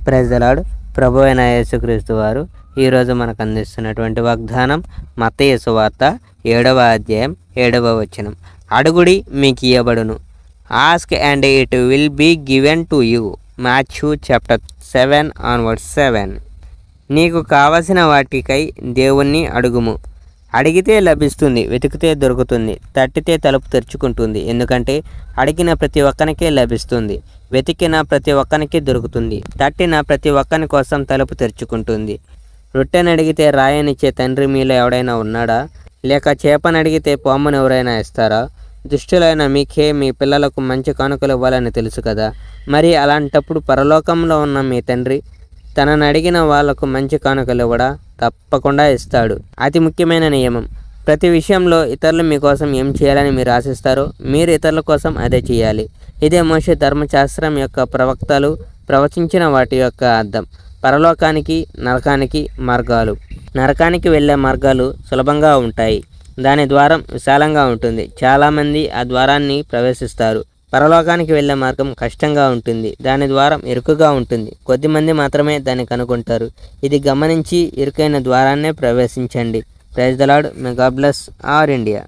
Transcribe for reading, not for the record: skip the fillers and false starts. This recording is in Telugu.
Praise the lord. ప్రభు అయిన యేసుక్రీస్తు వారు ఈరోజు మనకు అందిస్తున్నటువంటి వాగ్దానం మత్తయి సువార్త 7వ అధ్యాయం 7వ వచనం. అడుగుడి మీకు ఇయ్యబడును, ask and it will be given to you. Matthew chapter 7:7. నీకు కావలసిన వాటికై దేవుణ్ణి అడుగుము, అడిగితే లభిస్తుంది, వెతికితే దొరుకుతుంది, తట్టితే తలుపు తెరుచుకుంటుంది. ఎందుకంటే అడిగిన ప్రతి ఒక్కనికే లభిస్తుంది, వెతికిన ప్రతి ఒక్కనికి దొరుకుతుంది, తట్టిన ప్రతి ఒక్కని కోసం తలుపు తెరుచుకుంటుంది. రొట్టెని అడిగితే రాయనిచ్చే తండ్రి మీలో ఎవడైనా ఉన్నాడా? లేక చేపని అడిగితే పామును ఎవరైనా ఇస్తారా? దుష్టులైన మీకే మీ పిల్లలకు మంచి కానుకలు ఇవ్వాలని తెలుసు కదా. మరి అలాంటప్పుడు పరలోకంలో ఉన్న మీ తండ్రి తనను అడిగిన వాళ్లకు మంచి కానుకలు ఇవ్వడా? తప్పకుండా ఇస్తాడు. అతి ముఖ్యమైన నియమం, ప్రతి విషయంలో ఇతరులు మీకోసం ఏం చేయాలని మీరు ఆశిస్తారో మీరు ఇతరుల కోసం అదే చేయాలి. ఇదే మోషే ధర్మశాస్త్రం యొక్క ప్రవక్తలు ప్రవచించిన వాటి యొక్క అర్థం. పరలోకానికి నరకానికి మార్గాలు. నరకానికి వెళ్ళే మార్గాలు సులభంగా ఉంటాయి, దాని ద్వారం విశాలంగా ఉంటుంది, చాలామంది ఆ ద్వారాన్ని ప్రవేశిస్తారు. పరలోకానికి వెళ్ళే మార్గం కష్టంగా ఉంటుంది, దాని ద్వారం ఇరుకుగా ఉంటుంది, కొద్దిమంది మాత్రమే దాన్ని కనుగొంటారు. ఇది గమనించి ఇరుకైన ద్వారాన్నే ప్రవేశించండి. Praise the Lord. May God bless our India.